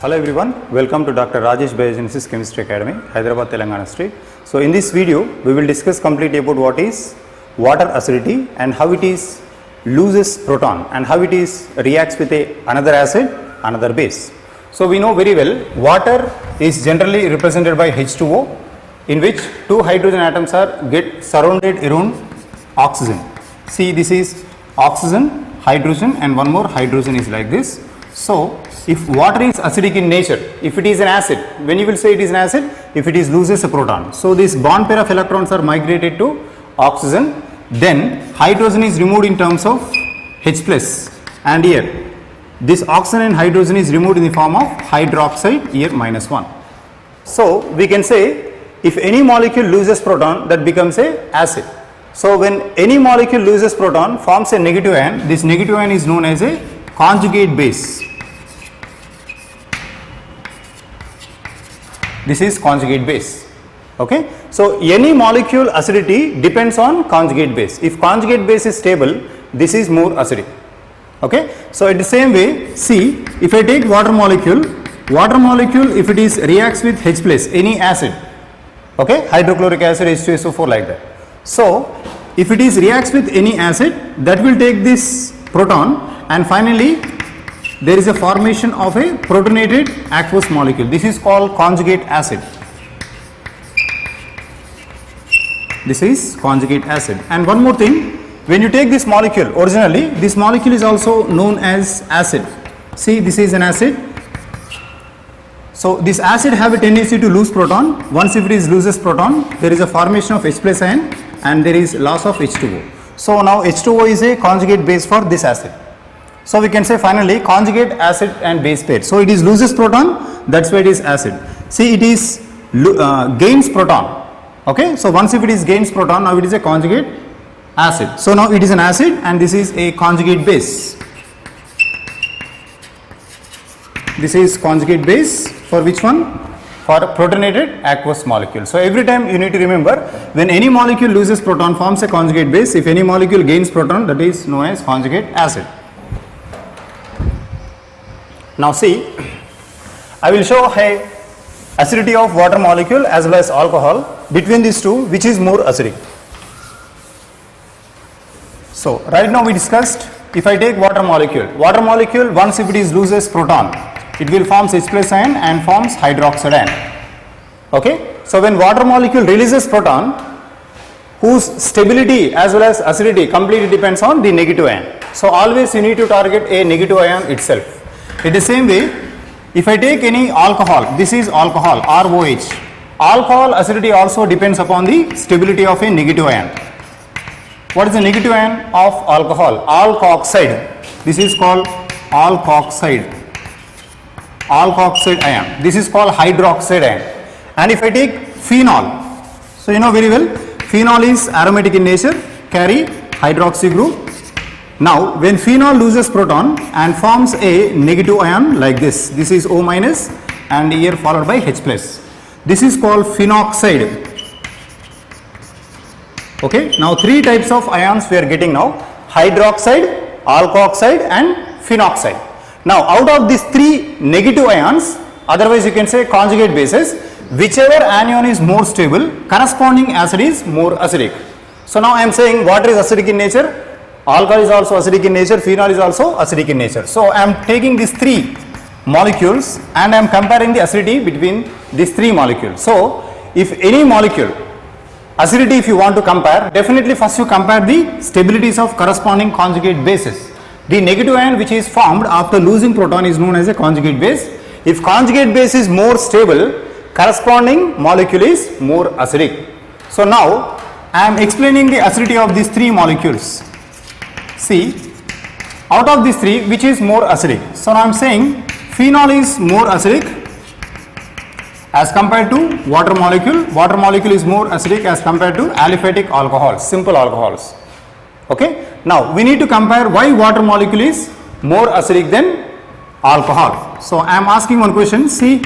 Hello everyone, welcome to Dr. Rajesh Biogenesis Chemistry Academy, Hyderabad, Telangana Street. So in this video, we will discuss completely about what is water acidity and how it is loses proton and how it is reacts with another acid, another base. So we know very well, water is generally represented by H2O, in which two hydrogen atoms get surrounded around oxygen. See, this is oxygen, hydrogen, and one more hydrogen is like this. So if water is acidic in nature, if it is an acid, when you will say it is an acid, if it is loses a proton. So this bond pair of electrons are migrated to oxygen, then hydrogen is removed in terms of H plus, and here this oxygen and hydrogen is removed in the form of hydroxide, here -1. So we can say if any molecule loses proton, that becomes a acid. So when any molecule loses proton, forms a negative ion, this negative ion is known as a conjugate base. This is conjugate base. Okay. So any molecule acidity depends on conjugate base. If conjugate base is stable, this is more acidic. Okay. So in the same way, see, if I take water molecule if it is reacts with H plus, any acid, okay, hydrochloric acid, H2SO4 like that. So if it is reacts with any acid, that will take this proton, and finally there is a formation of a protonated aqueous molecule. This is called conjugate acid. This is conjugate acid. And one more thing, when you take this molecule, originally this molecule is also known as acid. See, this is an acid. So this acid have a tendency to lose proton. Once if it is loses proton, there is a formation of H plus ion and there is loss of H2O. So now H2O is a conjugate base for this acid. So we can say finally conjugate acid and base pair. So it is loses proton, that's why it is acid. See, it is gains proton. Okay, so once if it is gains proton, now it is a conjugate acid. So now it is an acid and this is a conjugate base. This is conjugate base for which one? For protonated aqueous molecule. So every time you need to remember, when any molecule loses proton, forms a conjugate base. If any molecule gains proton, that is known as conjugate acid. Now see, I will show a acidity of water molecule as well as alcohol. Between these two, which is more acidic? So right now we discussed, if I take water molecule once if it is loses proton, it will forms H plus ion and forms hydroxide ion. Okay. So when water molecule releases proton, whose stability as well as acidity completely depends on the negative ion. So always you need to target a negative ion itself. In the same way, if I take any alcohol, this is alcohol, ROH. Alcohol acidity also depends upon the stability of a negative ion. What is the negative ion of alcohol? Alkoxide. This is called alkoxide ion. This is called hydroxide ion. And if I take phenol, so you know very well, phenol is aromatic in nature, carry hydroxy group. Now when phenol loses proton and forms a negative ion like this is O minus and here followed by H plus. This is called phenoxide. Okay. Now three types of ions we are getting now: hydroxide, alkoxide and phenoxide. Now out of these three negative ions, otherwise you can say conjugate bases, whichever anion is more stable, corresponding acid is more acidic. So now I am saying water is acidic in nature, alcohol is also acidic in nature, phenol is also acidic in nature. So I am taking these three molecules and I am comparing the acidity between these three molecules. So if any molecule acidity, if you want to compare, definitely first you compare the stabilities of corresponding conjugate bases. The negative ion which is formed after losing proton is known as a conjugate base. If conjugate base is more stable, corresponding molecule is more acidic. So now I am explaining the acidity of these three molecules. See, out of these three, which is more acidic? So now I am saying phenol is more acidic as compared to water molecule. Water molecule is more acidic as compared to aliphatic alcohols, simple alcohols. Okay. Now we need to compare why water molecule is more acidic than alcohol. So I am asking one question. See,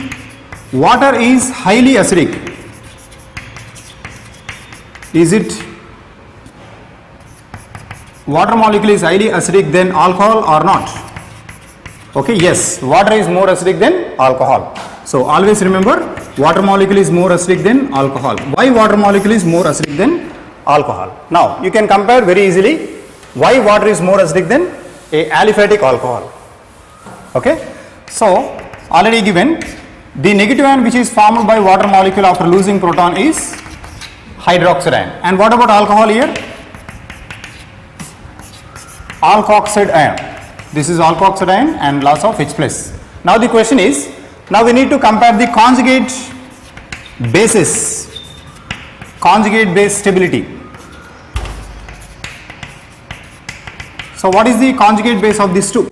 water is highly acidic. Is it water molecule is highly acidic than alcohol or not? Okay, yes, water is more acidic than alcohol. So always remember, water molecule is more acidic than alcohol. Why water molecule is more acidic than alcohol? Now you can compare very easily why water is more acidic than a aliphatic alcohol. Okay, so already given, the negative ion which is formed by water molecule after losing proton is hydroxide ion. And what about alcohol here? Alkoxide ion. This is alkoxide ion and loss of H plus. Now the question is, now we need to compare the conjugate bases, conjugate base stability. So what is the conjugate base of these two?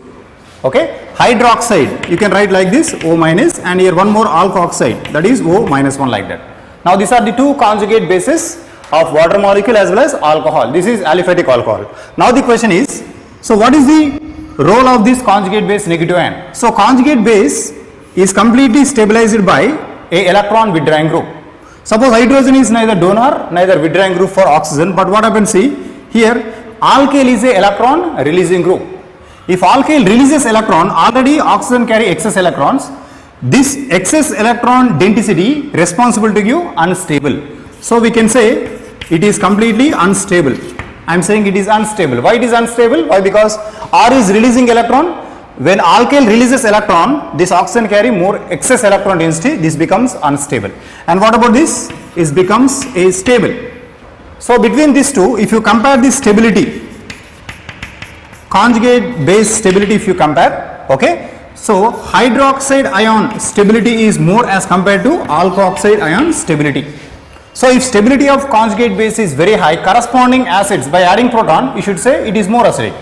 Okay, hydroxide, you can write like this, O minus, and here one more alkoxide, that is O minus 1, like that. Now these are the two conjugate bases of water molecule as well as alcohol. This is aliphatic alcohol. Now the question is, so what is the role of this conjugate base negative ion? So conjugate base is completely stabilized by a electron withdrawing group. Suppose hydrogen is neither donor neither withdrawing group for oxygen, but what happens, see here, alkyl is a electron releasing group. If alkyl releases electron, already oxygen carry excess electrons. This excess electron density responsible to give unstable. So we can say it is completely unstable. I am saying it is unstable. Why it is unstable? Why? Because R is releasing electron. When alkyl releases electron, this oxygen carry more excess electron density. This becomes unstable. And what about this? It becomes a stable. So between these two, if you compare the stability, conjugate base stability, if you compare, okay, so hydroxide ion stability is more as compared to alkoxide ion stability. So if stability of conjugate base is very high, corresponding acids by adding proton, you should say it is more acidic.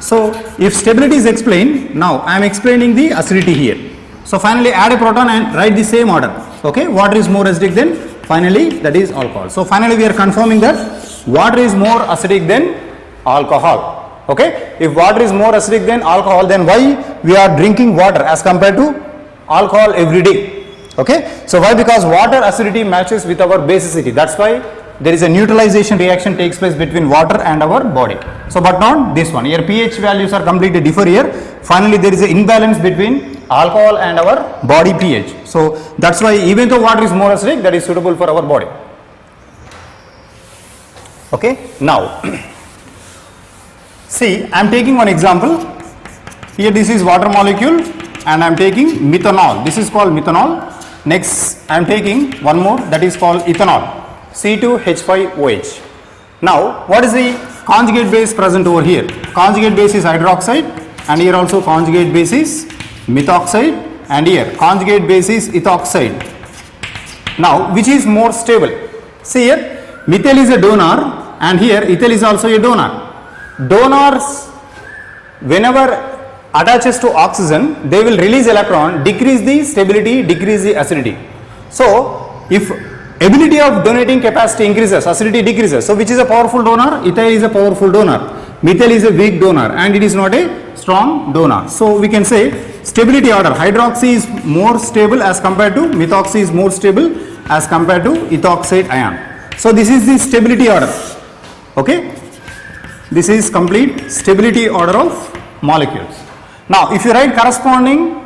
So if stability is explained, now I am explaining the acidity here. So finally add a proton and write the same order. Okay, water is more acidic than, finally that is alcohol. So finally we are confirming that water is more acidic than alcohol. Okay, if water is more acidic than alcohol, then why we are drinking water as compared to alcohol every day? Okay, so why? Because water acidity matches with our basicity. That's why there is a neutralization reaction takes place between water and our body. So but not this one. Here pH values are completely differ here. Finally there is an imbalance between alcohol and our body pH. So that's why even though water is more acidic, that is suitable for our body. Okay, now see, I am taking one example. Here this is water molecule and I am taking methanol. This is called methanol. Next I am taking one more, that is called ethanol, C2H5OH. Now what is the conjugate base present over here? Conjugate base is hydroxide, and here also conjugate base is methoxide, and here conjugate base is ethoxide. Now which is more stable? See here, methyl is a donor and here ethyl is also a donor. Donors, whenever attaches to oxygen, they will release electron, decrease the stability, decrease the acidity. So if ability of donating capacity increases, acidity decreases. So which is a powerful donor? Ethyl is a powerful donor. Methyl is a weak donor and it is not a strong donor. So we can say stability order, hydroxy is more stable as compared to methoxy is more stable as compared to ethoxide ion. So this is the stability order. Okay, this is complete stability order of molecules. Now if you write corresponding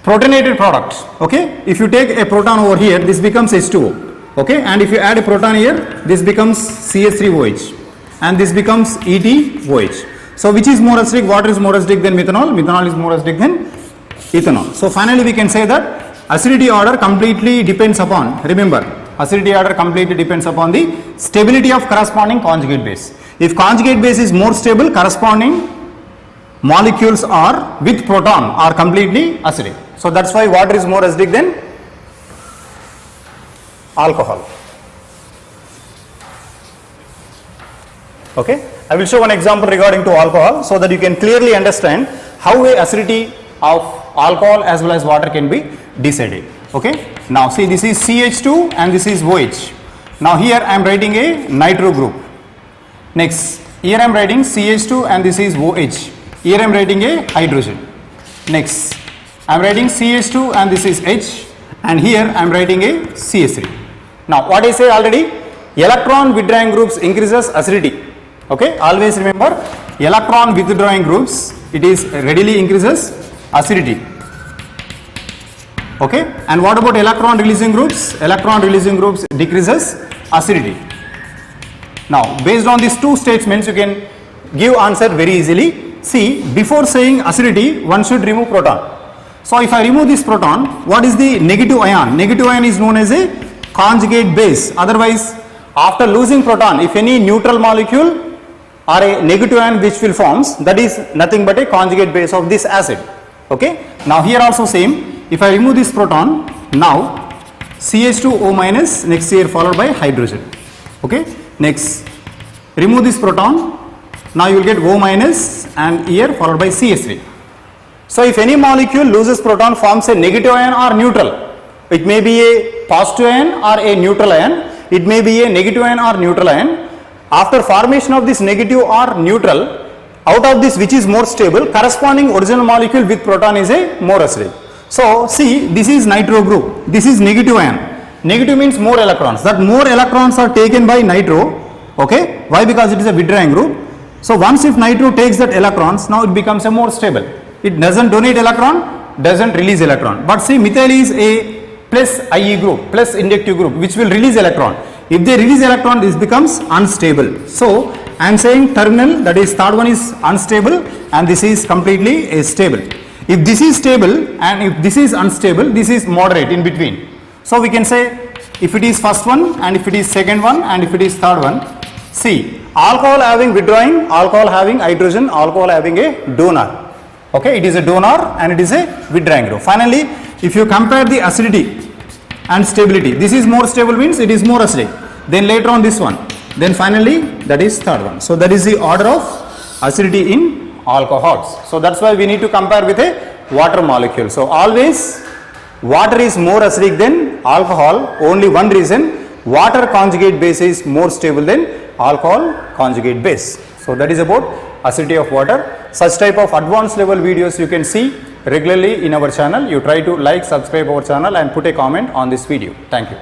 protonated products, okay, if you take a proton over here, this becomes H2O, okay, and if you add a proton here, this becomes CH3OH and this becomes EtOH. So which is more acidic? Water is more acidic than methanol, methanol is more acidic than ethanol. So finally we can say that acidity order completely depends upon, remember, acidity order completely depends upon the stability of corresponding conjugate base. If conjugate base is more stable, corresponding molecules are with proton are completely acidic. So that's why water is more acidic than alcohol. Okay, I will show one example regarding to alcohol so that you can clearly understand how a acidity of alcohol as well as water can be decided. Okay, now see, this is CH2 and this is OH. Now here I am writing a nitro group. Next, here I am writing CH2 and this is OH. Here I am writing a hydrogen. Next, I am writing CH2 and this is H, and here I am writing a CH3. Now what I say already, electron withdrawing groups increases acidity. Okay, always remember electron withdrawing groups, it is readily increases acidity. Okay, and what about electron releasing groups? Electron releasing groups decreases acidity. Now based on these two statements you can give answer very easily. See, before saying acidity one should remove proton. So if I remove this proton, what is the negative ion? Negative ion is known as a conjugate base. Otherwise, after losing proton, if any neutral molecule or a negative ion which will forms, that is nothing but a conjugate base of this acid. Okay. Now here also same. If I remove this proton, now CH2O minus, next here followed by hydrogen. Okay. Next, remove this proton. Now you will get O minus and here followed by CH3. So if any molecule loses proton, forms a negative ion or neutral, it may be a positive ion or a neutral ion, it may be a negative ion or neutral ion. After formation of this negative or neutral, out of this which is more stable, corresponding original molecule with proton is a more acidic. So see, this is nitro group, this is negative ion. Negative means more electrons, that more electrons are taken by nitro. Okay, why? Because it is a withdrawing group. So once if nitro takes that electrons, now it becomes a more stable. It doesn't donate electron, doesn't release electron. But see, methyl is a plus IE group, plus inductive group, which will release electron. If they release electron, this becomes unstable. So I am saying terminal, that is third one is unstable and this is completely stable. If this is stable and if this is unstable, this is moderate in between. So we can say if it is first one and if it is second one and if it is third one. See, alcohol having withdrawing, alcohol having hydrogen, alcohol having a donor. Okay, it is a donor and it is a withdrawing group. Finally, if you compare the acidity and stability, this is more stable means it is more acidic. Then later on this one. Then finally that is third one. So that is the order of acidity in alcohols. So that's why we need to compare with a water molecule. So always water is more acidic than alcohol. Only one reason, water conjugate base is more stable than alcohol conjugate base. So that is about acidity of water. Such type of advanced level videos you can see regularly in our channel. You try to like, subscribe our channel and put a comment on this video. Thank you.